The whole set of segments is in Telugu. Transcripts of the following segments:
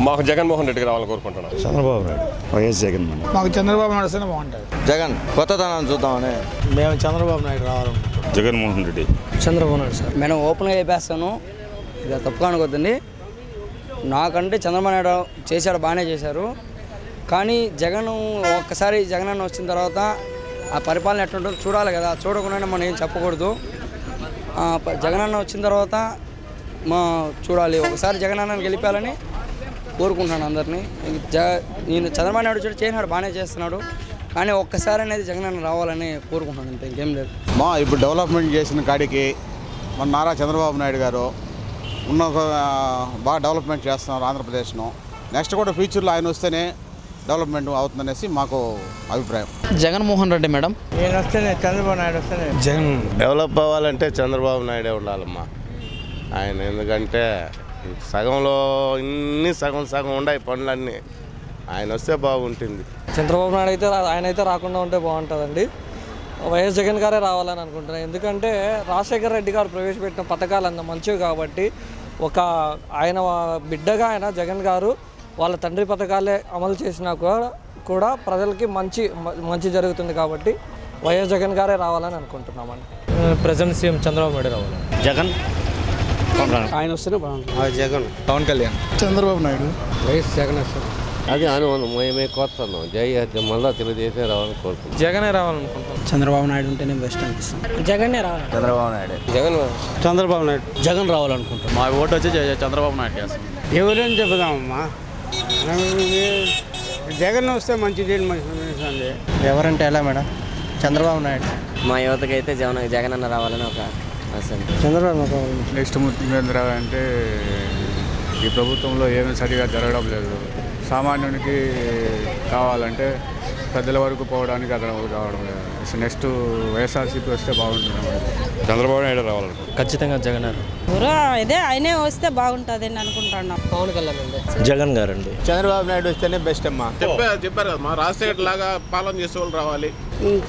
మాకు జగన్మోహన్ రెడ్డికి రావాలని కోరుకుంటున్నాం. చంద్రబాబు నాయుడు. వైఎస్ జగన్. మాకు చంద్రబాబు నాయుడు వస్తేనే బాగుంటుంది. జగన్ కొత్తదనం చూద్దామని మేము చంద్రబాబు నాయుడు రావాలనుకుంటున్నాం. జగన్మోహన్ రెడ్డి. చంద్రబాబు నాయుడు సార్. నేను ఓపెన్గా చెప్పేస్తాను, ఇక తప్పుగా అనుకోద్దండి. నాకంటే చంద్రబాబు నాయుడు చేశాడు, బాగానే చేశారు. కానీ జగన్ ఒక్కసారి జగన్ అన్న వచ్చిన తర్వాత ఆ పరిపాలన ఎట్లుంటుందో చూడాలి కదా. చూడకుండానే మనం ఏం చెప్పకూడదు. జగన్ అన్న వచ్చిన తర్వాత చూడాలి. ఒకసారి జగన్ అన్నని గెలిపాలని కోరుకుంటున్నాను అందరినీ. నేను చంద్రబాబు నాయుడు చేసినాడు, బాగానే చేస్తున్నాడు. కానీ ఒక్కసారి అనేది జగన్ అన్న రావాలని కోరుకుంటున్నాను, అంతే, ఇంకేం లేదు. ఇప్పుడు డెవలప్మెంట్ చేసిన కాడికి మన నారా చంద్రబాబు నాయుడు గారు బాగా డెవలప్మెంట్ చేస్తున్నారు ఆంధ్రప్రదేశ్ను. నెక్స్ట్ కూడా ఫ్యూచర్లో ఆయన వస్తేనే డెవలప్మెంట్ అవుతుందనేసి మాకు అభిప్రాయం. జగన్మోహన్ రెడ్డి మేడం. నేను వస్తేనే చంద్రబాబు నాయుడు వస్తేనే. జగన్ డెవలప్ అవ్వాలంటే చంద్రబాబు నాయుడే ఉండాలమ్మా. ఆయన ఎందుకంటే సగంలో ఇన్ని సగం ఉన్నాయి పనులన్నీ. ఆయన వస్తే బాగుంటుంది. చంద్రబాబు నాయుడు అయితే ఆయన అయితే రాకుండా ఉంటే బాగుంటుందండి. వైఎస్ జగన్ గారే రావాలని అనుకుంటున్నాను. ఎందుకంటే రాజశేఖర రెడ్డి గారు ప్రవేశపెట్టిన పథకాలు అంత మంచివి కాబట్టి, ఆయన బిడ్డగా ఆయన జగన్ గారు వాళ్ళ తండ్రి పథకాలే అమలు చేసినా కూడా ప్రజలకి మంచి జరుగుతుంది కాబట్టి వైఎస్ జగన్ గారే రావాలని అనుకుంటున్నామండి. ప్రజెంట్ సీఎం చంద్రబాబు నాయుడు రావాలి. జగన్ ఆయన వస్తేనే బాగుంటుంది. జగన్. పవన్ కళ్యాణ్. చంద్రబాబు నాయుడు. వైఎస్ జగన్ వస్తారు. అది అనుమానం మేమే కోరుతున్నాం. మళ్ళీ తెలుగుదేశం రావాలని కోరుకుంటున్నాం. జగనే రావాలనుకుంటున్నాం. చంద్రబాబు నాయుడు ఉంటేనే బెస్ట్ అనిపిస్తుంది. జగన్నే రావాలి. చంద్రబాబు నాయుడు. చంద్రబాబు నాయుడు. జగన్ రావాలనుకుంటున్నాం. మా ఓటు వచ్చి చంద్రబాబు నాయుడు చేస్తాం. ఎవరైనా చెబుదామమ్మా, జగన్ వస్తే మంచిది. ఎవరంటే ఎలా మేడం? చంద్రబాబు నాయుడు. మా యువతకి అయితే జగన్ అన్న రావాలని ఒక ఆశ. చంద్రబాబు నెక్స్ట్ ముఖ్యమంత్రి అంటే ఈ ప్రభుత్వంలో ఏమీ సరిగా జరగడం లేదు. సామాన్యునికి కావాలంటే పెద్దల వరకు పోవడానికి అక్కడ కావడం లేదు. నెక్స్ట్ వైఎస్ఆర్సీపీ వస్తే బాగుంటుంది. చంద్రబాబు నాయుడు రావాలనుకుంటున్నాం. ఖచ్చితంగా జగన్ ఇదే ఆయనే వస్తే బాగుంటుంది అని అనుకుంటున్నాం. పవన్ కళ్యాణ్ అండి. జగన్ గారండి. చంద్రబాబు నాయుడు వస్తేనే బెస్ట్ అమ్మా. చెప్పారు కదా, మా రాజశేఖర్ లాగా పాలన చేసే వాళ్ళు రావాలి.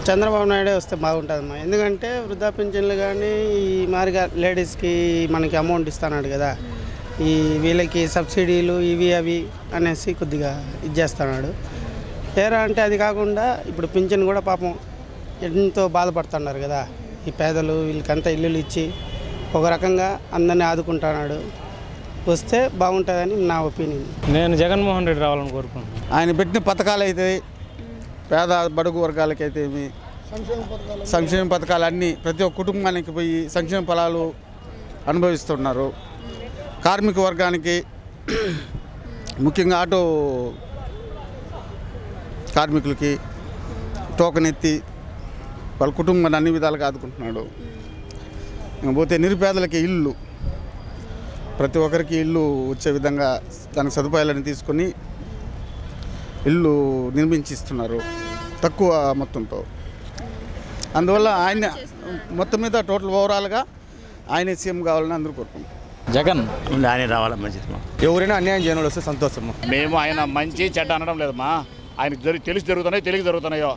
చంద్రబాబు నాయుడే వస్తే బాగుంటుందమ్మా. ఎందుకంటే వృద్ధా పెన్షన్లు కానీ ఈ మారిగా లేడీస్కి మనకి అమౌంట్ ఇస్తున్నాడు కదా, ఈ వీళ్ళకి సబ్సిడీలు ఇవి అవి అనేసి కొద్దిగా ఇచ్చేస్తున్నాడు. ఏరా అంటే అది కాకుండా ఇప్పుడు పింఛన్ కూడా పాపం ఎంతో బాధపడుతున్నారు కదా ఈ పేదలు. వీళ్ళకంతా ఇల్లులు ఇచ్చి ఒక రకంగా అందరినీ ఆదుకుంటున్నాడు. వస్తే బాగుంటుందని నా ఒపీనియన్. నేను జగన్మోహన్ రెడ్డి రావాలని కోరుకుంటున్నాను. ఆయన పెట్టిన పథకాలు అయితే పేద బడుగు వర్గాలకైతే సంక్షేమ పథకాలు అన్నీ ప్రతి ఒక్క కుటుంబానికి పోయి సంక్షేమ ఫలాలు అనుభవిస్తున్నారు. కార్మిక వర్గానికి ముఖ్యంగా ఆటో కార్మికులకి టోకెన్ ఎత్తి వాళ్ళ కుటుంబాన్ని అన్ని విధాలుగా ఆదుకుంటున్నాడు. పోతే నిరుపేదలకి ఇల్లు, ప్రతి ఒక్కరికి ఇల్లు వచ్చే విధంగా దానికి సదుపాయాలను తీసుకొని ఇల్లు నిర్మించిస్తున్నారు తక్కువ మొత్తంతో. అందువల్ల ఆయన మొత్తం మీద టోటల్ ఓవరాల్గా ఆయనే సీఎం కావాలని అందరూ కోరుకుంటున్నారు. జగన్ ఆయన రావాలి మంచిది. ఎవరైనా అన్యాయం చేయడం వస్తే సంతోషం. మేము ఆయన మంచి చెడ్డ అనడం లేదమ్మా. ఆయనకు తెలిసి జరుగుతున్నాయో తెలియక జరుగుతున్నాయో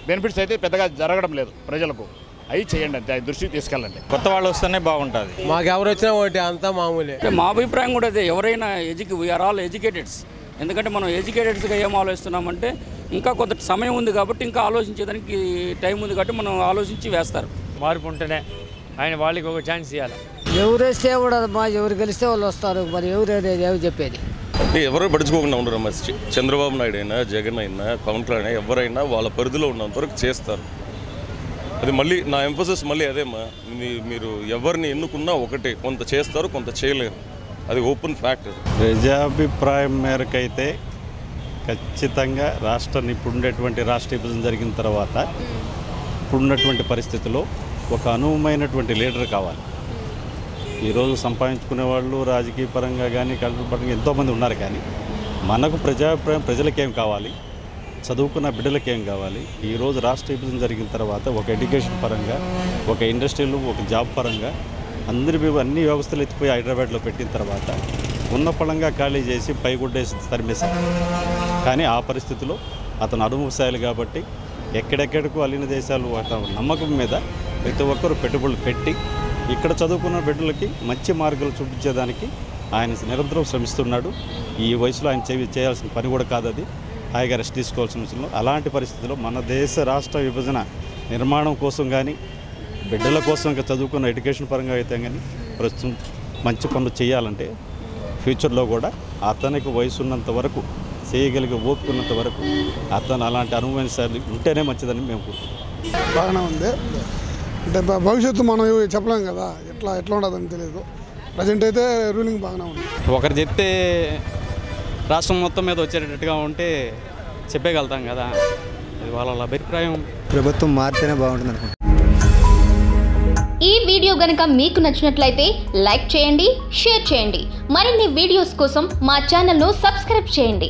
బెనిఫిట్స్ అయితే పెద్దగా జరగడం లేదు. ప్రజలకు అవి చేయండి అంతే, ఆయన దృష్టికి తీసుకెళ్ళండి. కొత్త వాళ్ళు వస్తేనే బాగుంటుంది. మాకు ఎవరు వచ్చినా ఒకటి అంతా మామూలే. మా అభిప్రాయం కూడా అదే. ఎవరైనా వీఆర్ ఆల్ ఎడ్యుకేటెడ్స్. ఎందుకంటే మనం ఎడ్యుకేటెడ్స్గా ఏం ఆలోచిస్తున్నామంటే ఇంకా కొంత సమయం ఉంది కాబట్టి, ఇంకా ఆలోచించేదానికి టైం ఉంది కాబట్టి మనం ఆలోచించి వేస్తారు. మార్పు ఉంటేనే ఆయన వాళ్ళకి ఒక ఛాన్స్ ఇవ్వాలి. ఎవరు వేస్తే కూడా ఎవరు గెలిస్తే వాళ్ళు వస్తారు. మరి ఎవరు చెప్పేది అంటే ఎవరో పడుచుకోకుండా ఉండరు. చంద్రబాబు నాయుడు అయినా జగన్ అయినా పవన్ కళ్యాణ్ అయినా ఎవరైనా వాళ్ళ పరిధిలో ఉన్నంత వరకు చేస్తారు. అది మళ్ళీ నా ఎంఫోసిస్ మళ్ళీ అదేమ్మా. మీరు ఎవరిని ఎన్నుకున్నా ఒకటే, కొంత చేస్తారు కొంత చేయలేరు. అది ఓపెన్ ఫ్యాక్ట్. ప్రజాభిప్రాయం మేరకైతే ఖచ్చితంగా ఇప్పుడున్నటువంటి రాష్ట్ర విభజన జరిగిన తర్వాత ఇప్పుడున్నటువంటి పరిస్థితుల్లో ఒక అనువైనటువంటి లీడర్ కావాలి. ఈరోజు సంపాదించుకునే వాళ్ళు రాజకీయ పరంగా కానీ కల్చరల్ పరంగా ఎంతోమంది ఉన్నారు. కానీ మనకు ప్రజాభిప్రాయం ప్రజలకేం కావాలి, చదువుకున్న బిడ్డలకేం కావాలి. ఈరోజు రాష్ట్ర విభజన జరిగిన తర్వాత ఒక ఎడ్యుకేషన్ పరంగా, ఒక ఇండస్ట్రీలు, ఒక జాబ్ పరంగా అన్ని వ్యవస్థలు ఎత్తిపోయి హైదరాబాద్లో పెట్టిన తర్వాత ఉన్న పరంగా ఖాళీ చేసి పైగుడ్డేసి తరిమేశారు. కానీ ఆ పరిస్థితిలో అతను అనుభవశాలి కాబట్టి ఎక్కడెక్కడికో అల్లిన దేశాలు అతను నమ్మకం మీద ప్రతి ఒక్కరు పెట్టుబడులు పెట్టి ఇక్కడ చదువుకున్న బిడ్డలకి మంచి మార్గాలు చూపించేదానికి ఆయన నిరంతరం శ్రమిస్తున్నాడు. ఈ వయసులో ఆయన చేయాల్సిన పని కూడా కాదు, అది హాయిగా రెస్ట్ తీసుకోవాల్సిన విషయంలో. అలాంటి పరిస్థితుల్లో మన దేశ రాష్ట్ర విభజన నిర్మాణం కోసం కానీ బిడ్డల కోసం ఇంకా చదువుకున్న ఎడ్యుకేషన్ పరంగా అయితే కానీ ప్రస్తుతం మంచి పనులు చేయాలంటే ఫ్యూచర్లో కూడా అతనికి వయసు ఉన్నంత వరకు చేయగలిగే ఓపిక ఉన్నంత వరకు అతను అలాంటి అనుభవం సార్లు ఉంటేనే మంచిదని మేము కోరుకుంటున్నాం. బాగానే ఉంది. అంటే భవిష్యత్తు మనం చెప్పలేం కదా, ఎట్లా ఉండదని తెలియదు. ప్రజెంట్ అయితే రూలింగ్ బాగానే ఉంది. ఒకరు చెప్తే రాష్ట్రం మొత్తం మీద వచ్చేటట్టుగా ఉంటే చెప్పగలుగుతాం కదా, అది వాళ్ళ అభిప్రాయం. ప్రభుత్వం మారితేనే బాగుంటుంది అనుకుంటున్నాను. ఈ వీడియో గనుక మీకు నచ్చినట్లయితే లైక్ చేయండి, షేర్ చేయండి. మరిన్ని వీడియోస్ కోసం మా ఛానల్ను సబ్స్క్రైబ్ చేయండి.